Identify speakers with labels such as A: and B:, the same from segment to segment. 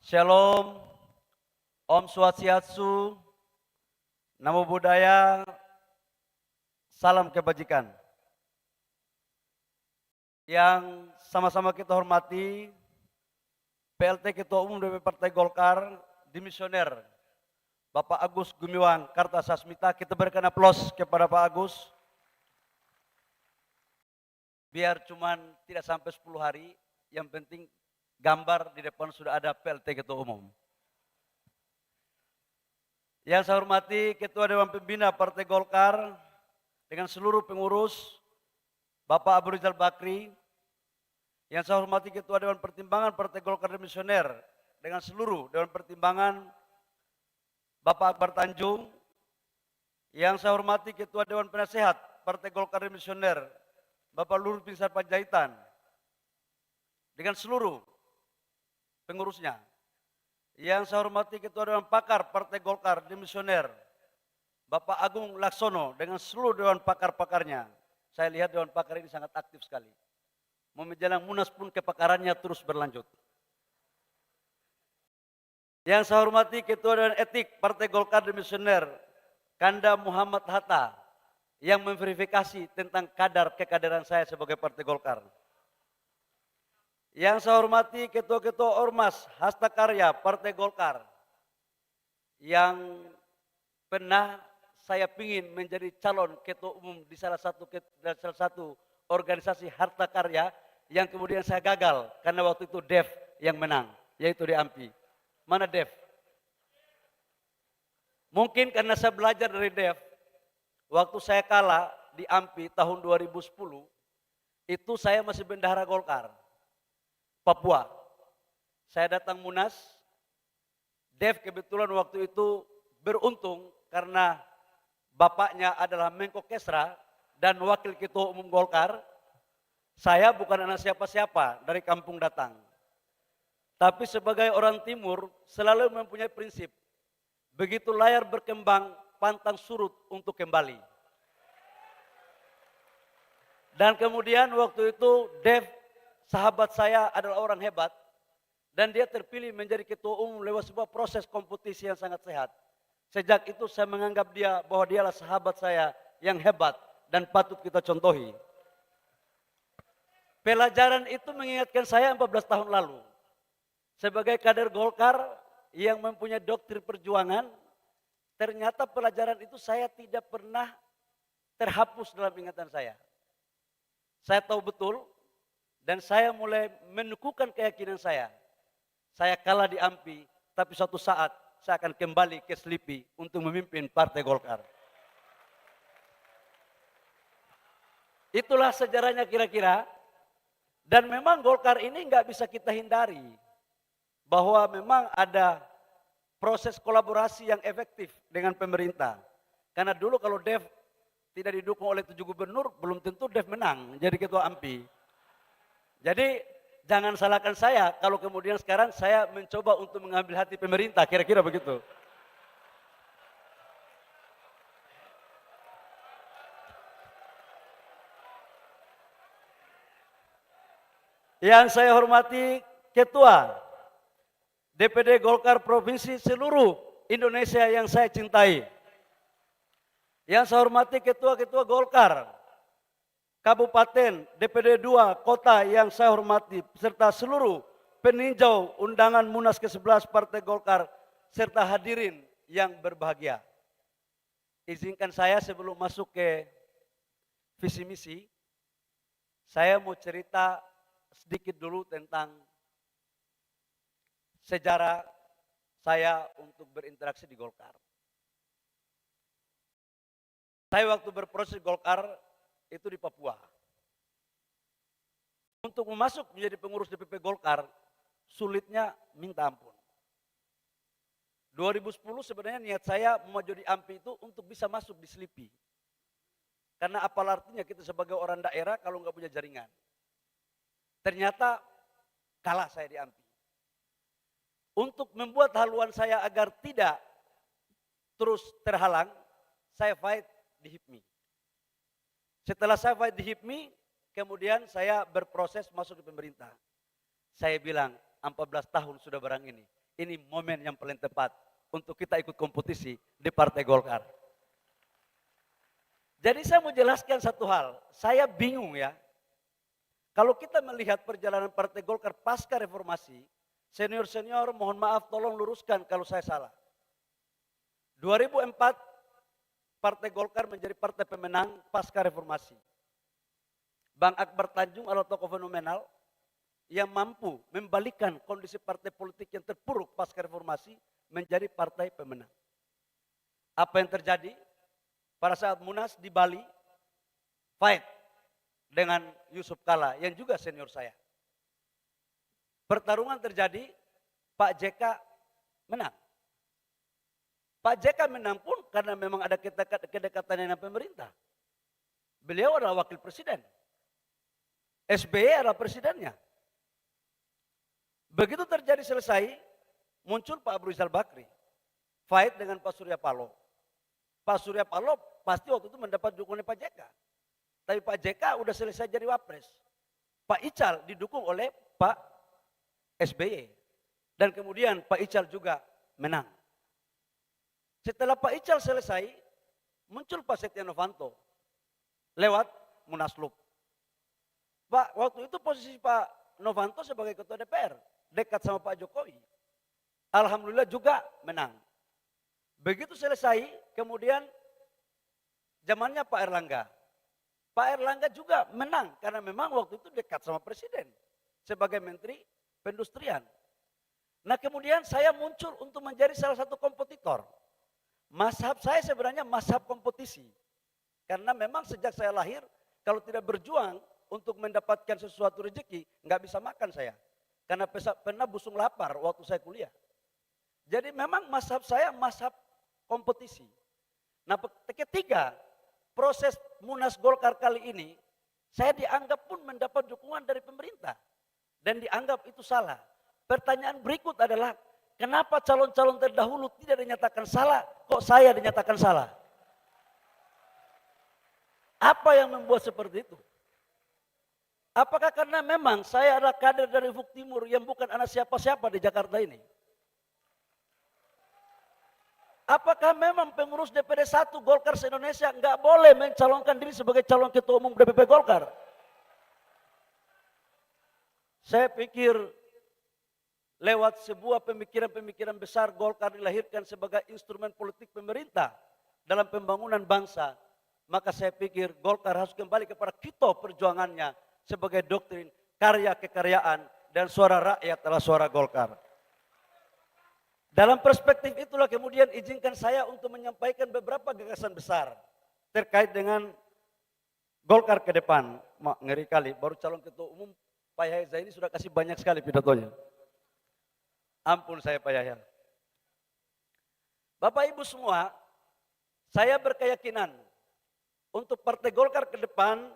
A: Shalom, Om Swastiastu, Namo Buddhaya, salam kebajikan. Yang sama-sama kita hormati, PLT Ketua Umum DPP Partai Golkar, Dimisioner, Bapak Agus Gumiwang Kartasasmita. Kita berikan aplaus kepada Pak Agus. Biar cuman tidak sampai 10 hari, yang penting gambar di depan sudah ada PLT Ketua Umum. Yang saya hormati Ketua Dewan Pembina Partai Golkar dengan seluruh pengurus, Bapak Abu Rizal Bakri. Yang saya hormati Ketua Dewan Pertimbangan Partai Golkar Demisioner dengan seluruh Dewan Pertimbangan, Bapak Akbar Tanjung. Yang saya hormati Ketua Dewan Penasehat Partai Golkar Demisioner, Bapak Luhut Binsar Panjaitan, dengan seluruh pengurusnya. Yang saya hormati Ketua Dewan Pakar Partai Golkar Demisioner, Bapak Agung Laksono dengan seluruh Dewan Pakar-pakarnya. Saya lihat Dewan Pakar ini sangat aktif sekali. Mau menjelang Munas pun kepakarannya terus berlanjut. Yang saya hormati Ketua Dewan Etik Partai Golkar Demisioner, Kanda Muhammad Hatta, yang memverifikasi tentang kekaderan saya sebagai Partai Golkar. Yang saya hormati Ketua-Ketua Ormas Hasta Karya Partai Golkar, yang pernah saya ingin menjadi calon Ketua Umum di salah satu organisasi harta karya, yang kemudian saya gagal karena waktu itu Dev yang menang, yaitu di AMPI. Mana Dev? Mungkin karena saya belajar dari Dev, waktu saya kalah di AMPI tahun 2010, itu saya masih bendahara Golkar, Papua. Saya datang Munas, Dev kebetulan waktu itu beruntung karena bapaknya adalah Menko Kesra dan Wakil Ketua Umum Golkar. Saya bukan anak siapa-siapa, dari kampung datang. Tapi sebagai orang timur selalu mempunyai prinsip, begitu layar berkembang, pantang surut untuk kembali. Dan kemudian waktu itu Dev, sahabat saya, adalah orang hebat. Dan dia terpilih menjadi Ketua Umum lewat sebuah proses kompetisi yang sangat sehat. Sejak itu saya menganggap dia bahwa dialah sahabat saya yang hebat dan patut kita contohi. Pelajaran itu mengingatkan saya 14 tahun lalu. Sebagai kader Golkar yang mempunyai doktrin perjuangan, ternyata pelajaran itu saya tidak pernah terhapus dalam ingatan saya. Saya tahu betul dan saya mulai menukukan keyakinan saya. Saya kalah di AMPI, tapi suatu saat saya akan kembali ke Selipi untuk memimpin Partai Golkar. Itulah sejarahnya kira-kira. Dan memang Golkar ini nggak bisa kita hindari bahwa memang ada proses kolaborasi yang efektif dengan pemerintah. Karena dulu kalau Dev tidak didukung oleh 7 gubernur, belum tentu Dev menang jadi ketua AMPI. Jadi jangan salahkan saya kalau kemudian sekarang saya mencoba untuk mengambil hati pemerintah, kira-kira begitu. Yang saya hormati Ketua DPD Golkar Provinsi seluruh Indonesia yang saya cintai. Yang saya hormati Ketua-Ketua Golkar Kabupaten, DPD 2 Kota yang saya hormati, serta seluruh peninjau undangan Munas ke-11 Partai Golkar, serta hadirin yang berbahagia. Izinkan saya sebelum masuk ke visi misi, saya mau cerita sedikit dulu tentang sejarah saya untuk berinteraksi di Golkar. Saya waktu berproses Golkar itu di Papua. Untuk masuk menjadi pengurus DPP Golkar, sulitnya minta ampun. 2010 sebenarnya niat saya mau jadi AMPI itu untuk bisa masuk di Selipi. Karena apa artinya kita sebagai orang daerah kalau nggak punya jaringan. Ternyata kalah saya di AMPI. Untuk membuat haluan saya agar tidak terus terhalang, saya fight di HIPMI. Setelah saya fight di HIPMI, kemudian saya berproses masuk ke pemerintah. Saya bilang, 14 tahun sudah barang ini. ini momen yang paling tepat untuk kita ikut kompetisi di Partai Golkar. Jadi saya mau jelaskan satu hal, saya bingung ya. Kalau kita melihat perjalanan Partai Golkar pasca reformasi, senior-senior mohon maaf tolong luruskan kalau saya salah. 2004 Partai Golkar menjadi partai pemenang pasca reformasi. Bang Akbar Tanjung adalah tokoh fenomenal yang mampu membalikkan kondisi partai politik yang terpuruk pasca reformasi menjadi partai pemenang. Apa yang terjadi? Pada saat Munas di Bali, fight dengan Yusuf Kalla yang juga senior saya. Pertarungan terjadi, Pak JK menang. Pak JK menang pun karena memang ada kedekatan dengan pemerintah. Beliau adalah wakil presiden. SBY adalah presidennya. Begitu terjadi selesai, muncul Pak Abu Rizal Bakri. Fight dengan Pak Surya Paloh. Pak Surya Paloh pasti waktu itu mendapat dukungan Pak JK. Tapi Pak JK udah selesai jadi wapres. Pak Ical didukung oleh Pak SBY. Dan kemudian Pak Ical juga menang. Setelah Pak Ical selesai, muncul Pak Setia Novanto lewat Munaslup. Pak, waktu itu posisi Pak Novanto sebagai ketua DPR, dekat sama Pak Jokowi. Alhamdulillah juga menang. Begitu selesai, kemudian zamannya Pak Erlangga. Pak Erlangga juga menang karena memang waktu itu dekat sama presiden sebagai menteri perindustrian. Nah kemudian saya muncul untuk menjadi salah satu kompetitor. Mazhab saya sebenarnya mazhab kompetisi. Karena memang sejak saya lahir, kalau tidak berjuang untuk mendapatkan sesuatu rezeki, nggak bisa makan saya. Karena pernah busung lapar waktu saya kuliah. Jadi memang mazhab saya mazhab kompetisi. Nah ketiga, proses Munas Golkar kali ini, saya dianggap pun mendapat dukungan dari pemerintah. Dan dianggap itu salah. Pertanyaan berikut adalah, kenapa calon-calon terdahulu tidak dinyatakan salah, kok saya dinyatakan salah? Apa yang membuat seperti itu? Apakah karena memang saya adalah kader dari Ufuk Timur yang bukan anak siapa-siapa di Jakarta ini? Apakah memang pengurus DPD 1 Golkar se-Indonesia nggak boleh mencalonkan diri sebagai calon ketua umum DPP Golkar? Saya pikir lewat sebuah pemikiran-pemikiran besar Golkar dilahirkan sebagai instrumen politik pemerintah dalam pembangunan bangsa. Maka saya pikir Golkar harus kembali kepada kita perjuangannya sebagai doktrin karya kekaryaan dan suara rakyat adalah suara Golkar. Dalam perspektif itulah kemudian izinkan saya untuk menyampaikan beberapa gagasan besar terkait dengan Golkar ke depan. Ngeri kali, baru calon ketua umum Pak Yahya Zaini sudah kasih banyak sekali pidatonya. Ampun saya Pak Yahya. Bapak Ibu semua, saya berkeyakinan untuk Partai Golkar ke depan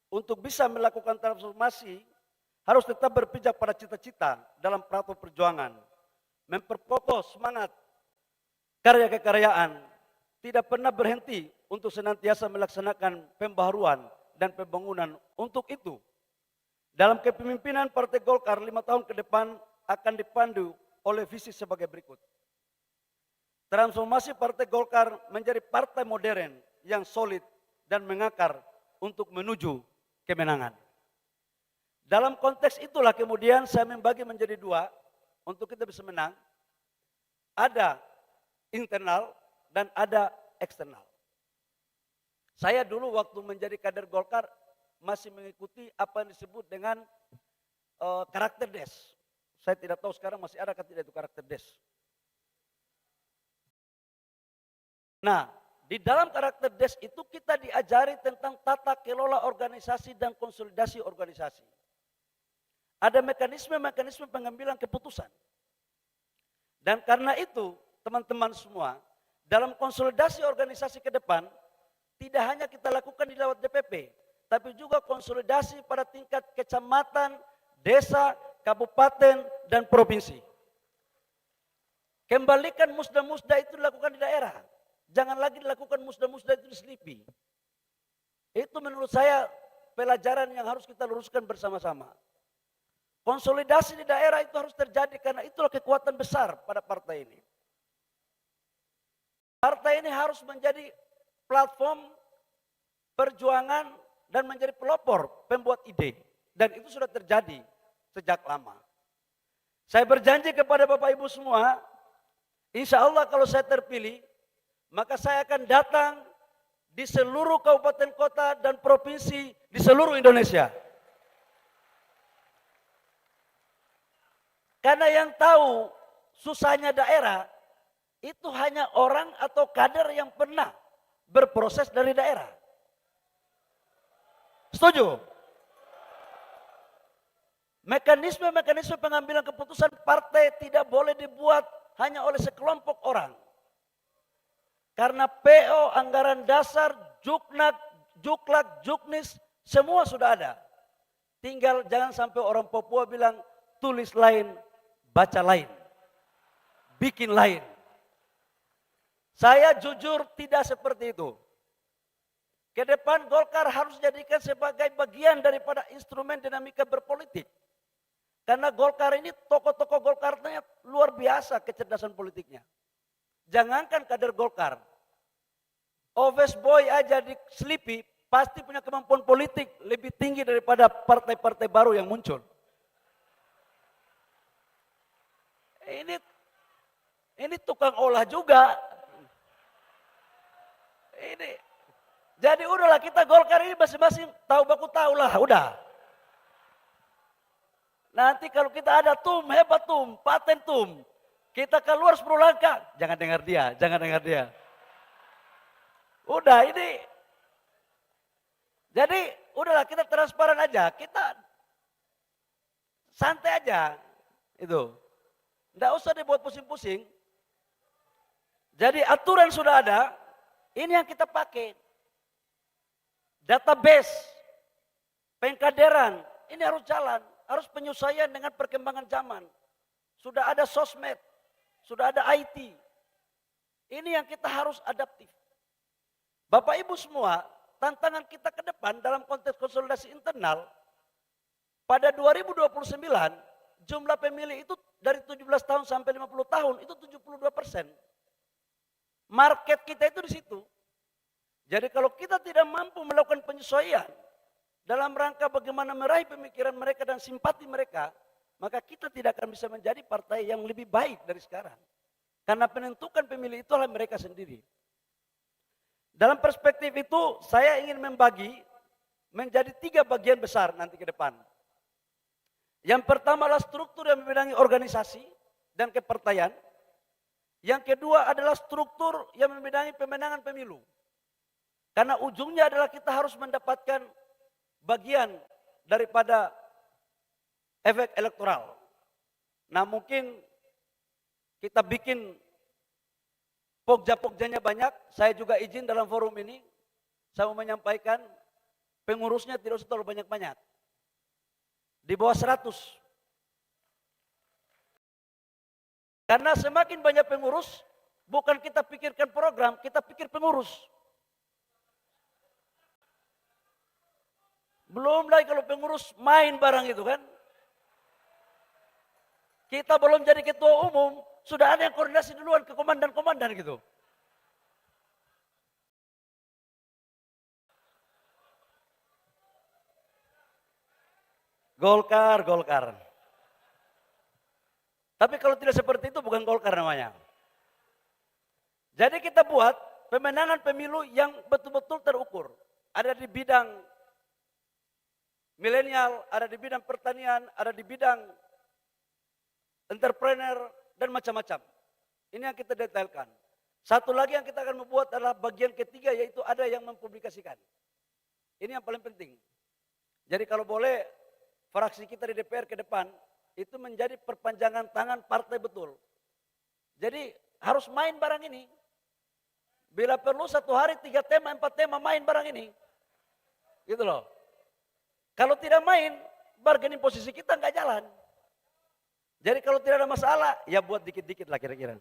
A: untuk bisa melakukan transformasi harus tetap berpijak pada cita-cita dalam perahu perjuangan. Memperkokoh semangat karya kekaryaan, tidak pernah berhenti untuk senantiasa melaksanakan pembaharuan dan pembangunan. Untuk itu, dalam kepemimpinan Partai Golkar 5 tahun ke depan akan dipandu oleh visi sebagai berikut. Transformasi Partai Golkar menjadi partai modern yang solid dan mengakar untuk menuju kemenangan. Dalam konteks itulah kemudian saya membagi menjadi dua untuk kita bisa menang. Ada internal dan ada eksternal. Saya dulu waktu menjadi kader Golkar masih mengikuti apa yang disebut dengan karakter des. Saya tidak tahu sekarang masih ada atau tidak itu karakter des. Nah, di dalam karakter des itu kita diajari tentang tata kelola organisasi dan konsolidasi organisasi. Ada mekanisme-mekanisme pengambilan keputusan. Dan karena itu, teman-teman semua, dalam konsolidasi organisasi ke depan, tidak hanya kita lakukan di lewat DPP, tapi juga konsolidasi pada tingkat kecamatan, desa, kabupaten, dan provinsi. Kembalikan musda-musda itu dilakukan di daerah. Jangan lagi dilakukan musda-musda itu di Selipi. Itu menurut saya pelajaran yang harus kita luruskan bersama-sama. Konsolidasi di daerah itu harus terjadi karena itulah kekuatan besar pada partai ini. Partai ini harus menjadi platform perjuangan dan menjadi pelopor pembuat ide. Dan itu sudah terjadi sejak lama. Saya berjanji kepada Bapak Ibu semua, insya Allah kalau saya terpilih, maka saya akan datang di seluruh kabupaten kota dan provinsi di seluruh Indonesia. Karena yang tahu susahnya daerah, itu hanya orang atau kader yang pernah berproses dari daerah. Setuju? Mekanisme pengambilan keputusan partai tidak boleh dibuat hanya oleh sekelompok orang. Karena PO, anggaran dasar, Juknak, Juklak, Juknis, semua sudah ada. Tinggal jangan sampai orang Papua bilang tulis lain, baca lain, bikin lain. Saya jujur tidak seperti itu. Ke depan Golkar harus dijadikan sebagai bagian daripada instrumen dinamika berpolitik. Karena Golkar ini, tokoh-tokoh Golkarnya luar biasa kecerdasan politiknya. Jangankan kader Golkar, office boy aja di Sleepy pasti punya kemampuan politik lebih tinggi daripada partai-partai baru yang muncul. Ini tukang olah juga. Jadi udahlah, kita Golkar ini masing-masing tahu baku tahu lah, udah. Nanti kalau kita ada hebat paten kita keluar 10 langkah, jangan dengar dia. Udah ini. Jadi udahlah, kita transparan aja, kita santai aja. Itu. Nggak usah dibuat pusing-pusing. Jadi aturan sudah ada, ini yang kita pakai. Database, pengkaderan, ini harus jalan, harus penyesuaian dengan perkembangan zaman. Sudah ada sosmed, sudah ada IT. Ini yang kita harus adaptif. Bapak Ibu semua, tantangan kita ke depan dalam konteks konsolidasi internal, pada 2029, jumlah pemilih itu dari 17 tahun sampai 50 tahun, itu 72%. Market kita itu di situ. Jadi kalau kita tidak mampu melakukan penyesuaian dalam rangka bagaimana meraih pemikiran mereka dan simpati mereka, maka kita tidak akan bisa menjadi partai yang lebih baik dari sekarang. Karena penentukan pemilih itu adalah mereka sendiri. Dalam perspektif itu, saya ingin membagi menjadi 3 bagian besar nanti ke depan. Yang pertama adalah struktur yang membidangi organisasi dan kepartaian. Yang kedua adalah struktur yang membidangi pemenangan pemilu. Karena ujungnya adalah kita harus mendapatkan bagian daripada efek elektoral. Nah mungkin kita bikin pokja-pogjanya banyak. Saya juga izin dalam forum ini, saya mau menyampaikan pengurusnya tidak usah terlalu banyak-banyak. Di bawah 100. Karena semakin banyak pengurus, bukan kita pikirkan program, kita pikir pengurus. Belum lagi kalau pengurus main barang itu kan. Kita belum jadi ketua umum, sudah ada yang koordinasi duluan ke komandan-komandan gitu. Golkar. Tapi kalau tidak seperti itu bukan Golkar namanya. Jadi kita buat pemenangan pemilu yang betul-betul terukur. Ada di bidang milenial, ada di bidang pertanian, ada di bidang entrepreneur, dan macam-macam. Ini yang kita detailkan. Satu lagi yang kita akan membuat adalah bagian ketiga, yaitu ada yang mempublikasikan. Ini yang paling penting. Jadi kalau boleh, fraksi kita di DPR ke depan, itu menjadi perpanjangan tangan partai betul. Jadi harus main barang ini. Bila perlu 1 hari 3 tema, 4 tema main barang ini. Gitu loh. Kalau tidak main, bargaining posisi kita nggak jalan. Jadi kalau tidak ada masalah, ya buat dikit-dikit lah kira-kira.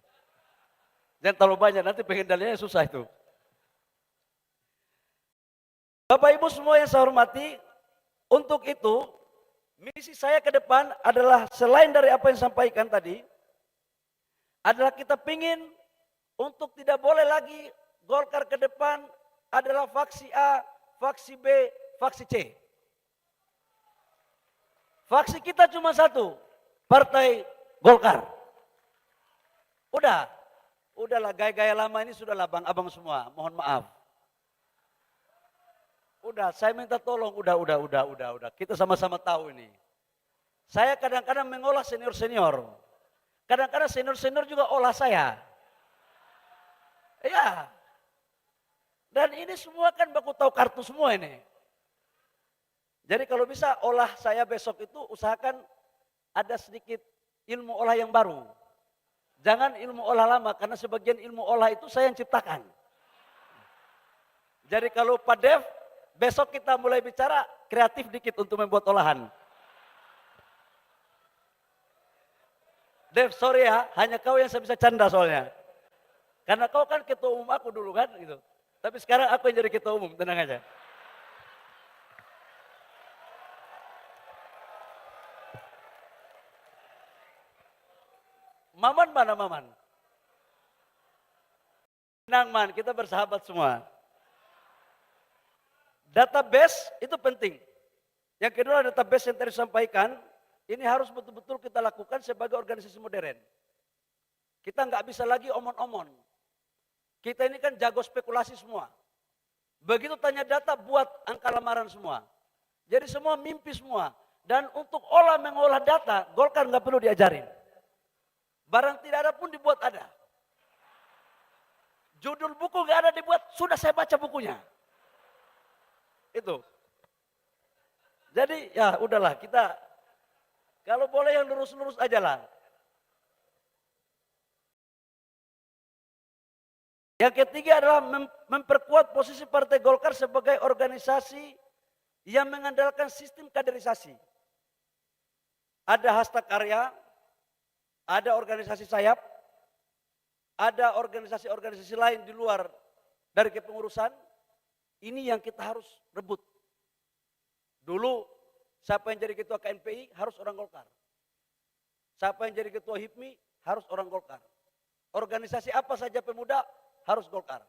A: Jangan terlalu banyak, nanti pengendaliannya susah itu. Bapak Ibu semua yang saya hormati, untuk itu Misi saya ke depan adalah selain dari apa yang disampaikan tadi, adalah kita pingin untuk tidak boleh lagi Golkar ke depan adalah faksi A, faksi B, faksi C. Faksi kita cuma satu, Partai Golkar. Udahlah gaya-gaya lama ini sudahlah bang abang semua, mohon maaf. Udah, saya minta tolong, udah. Kita sama-sama tahu ini. Saya kadang-kadang mengolah senior-senior. Kadang-kadang senior-senior juga olah saya. Iya. Dan ini semua kan baku tahu kartu semua ini. Jadi kalau bisa olah saya besok itu usahakan ada sedikit ilmu olah yang baru. Jangan ilmu olah lama, karena sebagian ilmu olah itu saya yang ciptakan. Jadi kalau Pak Dev, besok kita mulai bicara kreatif dikit untuk membuat olahan. Dev, sorry ya, hanya kau yang saya bisa canda soalnya. Karena kau kan ketua umum aku dulu kan, gitu. Tapi sekarang aku yang jadi ketua umum, tenang aja. Maman mana Maman? Tenang Man, kita bersahabat semua. Database itu penting. Yang kedua database yang tadi disampaikan, ini harus betul-betul kita lakukan sebagai organisasi modern. Kita nggak bisa lagi omon-omon. Kita ini kan jago spekulasi semua. Begitu tanya data, buat angka lamaran semua. Jadi semua mimpi semua. Dan untuk mengolah data, Golkar nggak perlu diajarin. Barang tidak ada pun dibuat ada. Judul buku nggak ada dibuat, sudah saya baca bukunya. Itu. Jadi ya udahlah, kita kalau boleh yang lurus-lurus aja lah. Yang ketiga adalah memperkuat posisi Partai Golkar sebagai organisasi yang mengandalkan sistem kaderisasi. Ada hasta karya, ada organisasi sayap, ada organisasi-organisasi lain di luar dari kepengurusan. Ini yang kita harus rebut. Dulu siapa yang jadi ketua KNPI harus orang Golkar. Siapa yang jadi ketua HIPMI harus orang Golkar. Organisasi apa saja pemuda harus Golkar.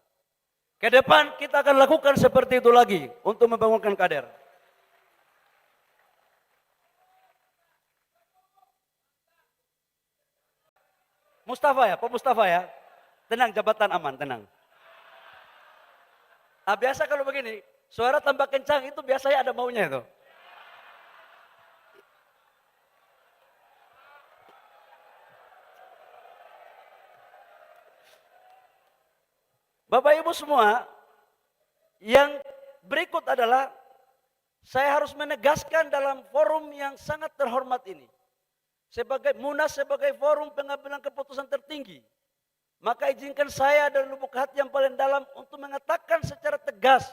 A: Ke depan kita akan lakukan seperti itu lagi untuk membangunkan kader. Mustafa ya, Pak Mustafa ya. Tenang, jabatan aman, tenang. Nah, biasa kalau begini, suara tambah kencang itu biasanya ada maunya itu. Bapak Ibu semua, yang berikut adalah saya harus menegaskan dalam forum yang sangat terhormat ini. Sebagai Munas, sebagai forum pengambilan keputusan tertinggi, maka izinkan saya dari lubuk hati yang paling dalam untuk mengatakan secara tegas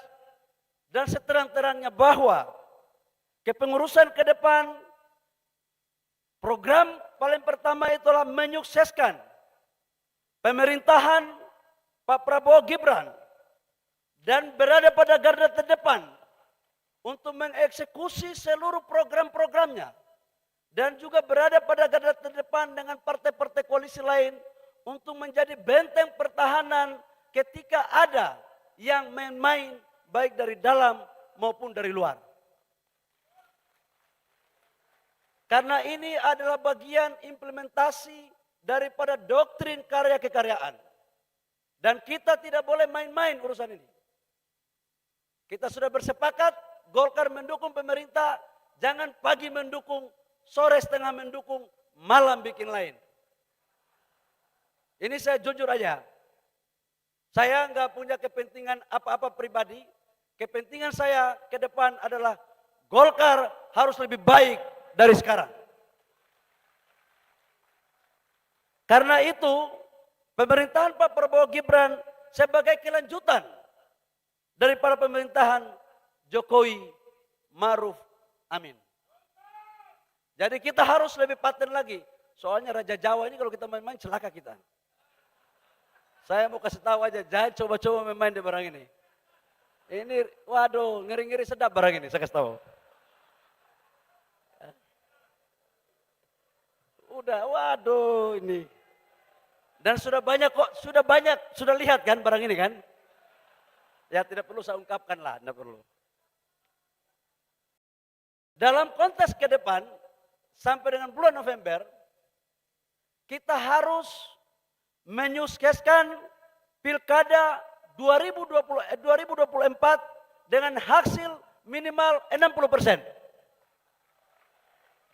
A: dan seterang-terangnya bahwa kepengurusan ke depan, program paling pertama itulah menyukseskan pemerintahan Pak Prabowo Gibran dan berada pada garda terdepan untuk mengeksekusi seluruh program-programnya. Dan juga berada pada garda terdepan dengan partai-partai koalisi lain untuk menjadi benteng pertahanan ketika ada yang main-main baik dari dalam maupun dari luar. Karena ini adalah bagian implementasi daripada doktrin karya kekaryaan. Dan kita tidak boleh main-main urusan ini. Kita sudah bersepakat, Golkar mendukung pemerintah, jangan pagi mendukung, sore setengah mendukung, malam bikin lain. Ini saya jujur aja. Saya nggak punya kepentingan apa-apa pribadi. Kepentingan saya ke depan adalah Golkar harus lebih baik dari sekarang. Karena itu, pemerintahan Pak Prabowo Gibran sebagai kelanjutan daripada pemerintahan Jokowi Maruf Amin. Jadi kita harus lebih paten lagi. Soalnya Raja Jawa ini kalau kita main-main celaka kita. Saya mau kasih tahu aja, jangan coba-coba main-main di barang ini. Ini, waduh, ngeri-ngeri sedap barang ini, saya kasih tahu. Udah, waduh ini. Dan sudah banyak kok, sudah lihat kan barang ini kan? Ya tidak perlu saya ungkapkan lah, tidak perlu. Dalam konteks ke depan, sampai dengan bulan November, kita harus menyukseskan Pilkada 2024 dengan hasil minimal 60%.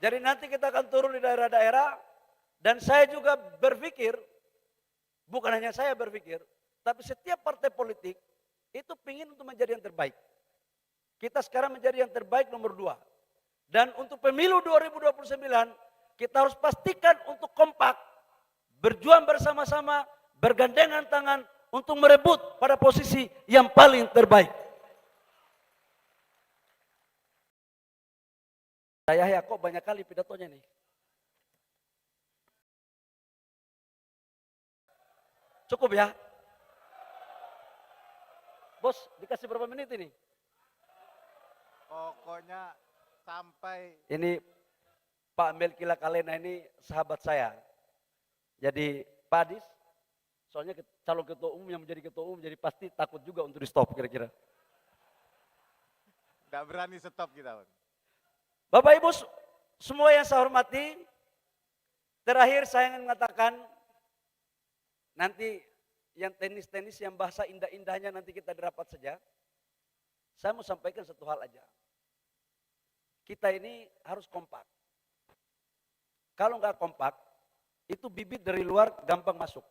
A: Jadi nanti kita akan turun di daerah-daerah dan saya juga berpikir, bukan hanya saya berpikir, tapi setiap partai politik itu ingin untuk menjadi yang terbaik. Kita sekarang menjadi yang terbaik nomor 2. Dan untuk pemilu 2029 kita harus pastikan untuk kompak, berjuang bersama-sama, bergandengan tangan untuk merebut pada posisi yang paling terbaik. Saya ya kok banyak kali pidatonya nih. Cukup ya? Bos, dikasih berapa menit ini?
B: Pokoknya sampai
A: Ini Pak Melkila Kalena ini sahabat saya. Jadi Pak Adis, soalnya calon ketua umum yang menjadi ketua umum, jadi pasti takut juga untuk di stop kira-kira.
B: nggak berani stop kita, Bang.
A: Bapak Ibu semua yang saya hormati, terakhir saya ingin mengatakan, nanti yang tenis-tenis yang bahasa indah-indahnya nanti kita dirapat saja. Saya mau sampaikan satu hal aja. Kita ini harus kompak. Kalau nggak kompak, itu bibit dari luar gampang masuk.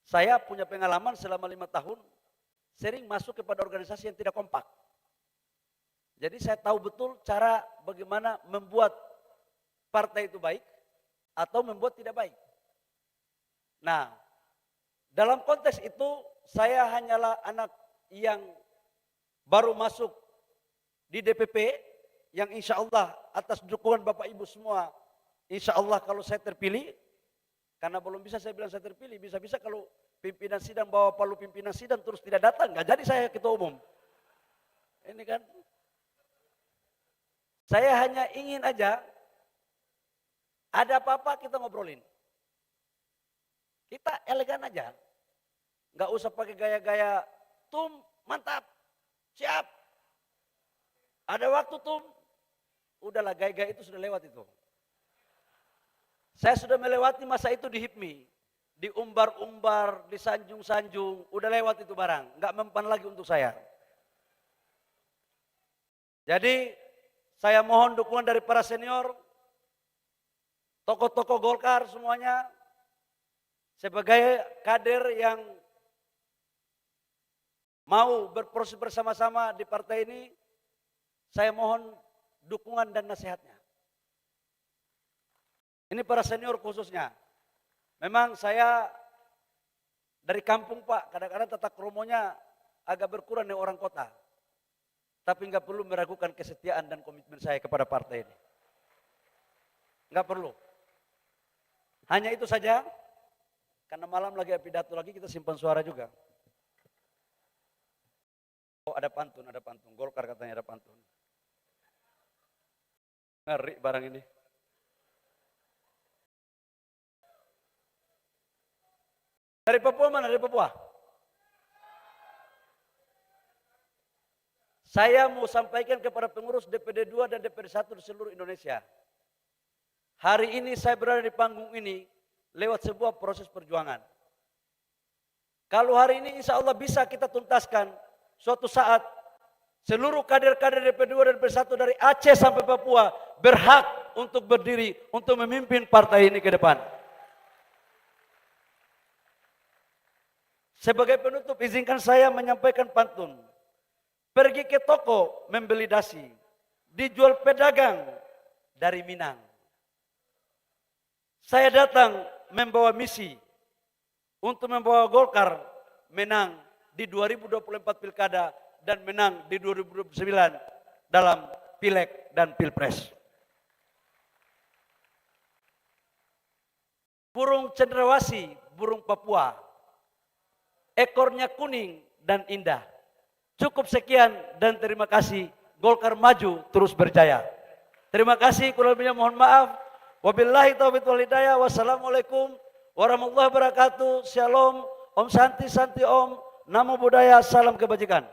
A: Saya punya pengalaman selama 5 tahun, sering masuk kepada organisasi yang tidak kompak. Jadi saya tahu betul cara bagaimana membuat partai itu baik atau membuat tidak baik. Nah, dalam konteks itu saya hanyalah anak yang baru masuk di DPP yang insya Allah atas dukungan Bapak Ibu semua, insya Allah kalau saya terpilih, karena belum bisa saya bilang saya terpilih, bisa-bisa kalau pimpinan sidang bawa palu pimpinan sidang terus tidak datang, nggak jadi saya ketua umum. Ini kan, saya hanya ingin aja ada apa-apa kita ngobrolin. Kita elegan aja, nggak usah pakai gaya-gaya tum mantap, siap. Ada waktu tum, udahlah gaya-gaya itu sudah lewat itu. Saya sudah melewati masa itu di HIPMI, diumbar-umbar, disanjung-sanjung, udah lewat itu barang, nggak mempan lagi untuk saya. Jadi saya mohon dukungan dari para senior, tokoh-tokoh Golkar semuanya, sebagai kader yang mau berproses bersama-sama di partai ini, saya mohon dukungan dan nasihatnya. Ini para senior khususnya. Memang saya dari kampung Pak, kadang-kadang tata kromonya agak berkurang dengan orang kota. Tapi nggak perlu meragukan kesetiaan dan komitmen saya kepada partai ini. Nggak perlu. Hanya itu saja, karena malam lagi pidato lagi, kita simpan suara juga. Oh ada pantun, Golkar katanya ada pantun. Ngeri barang ini. Dari Papua mana? Dari Papua? Saya mau sampaikan kepada pengurus DPD 2 dan DPD 1 di seluruh Indonesia. Hari ini saya berada di panggung ini lewat sebuah proses perjuangan. Kalau hari ini insya Allah bisa kita tuntaskan, suatu saat seluruh kader-kader DPD 2 dan DPD 1 dari Aceh sampai Papua berhak untuk berdiri, untuk memimpin partai ini ke depan. Sebagai penutup, izinkan saya menyampaikan pantun. Pergi ke toko membeli dasi, dijual pedagang dari Minang. Saya datang membawa misi untuk membawa Golkar menang di 2024 Pilkada dan menang di 2029 dalam Pileg dan Pilpres. Burung cendrawasih, burung Papua, ekornya kuning dan indah. Cukup sekian dan terima kasih. Golkar maju terus berjaya. Terima kasih, kurang lebihnya mohon maaf. Wabillahi taufiq wal hidayah. Wassalamualaikum warahmatullahi wabarakatuh. Shalom. Om Santi Santi Om. Namo Buddhaya. Salam kebajikan.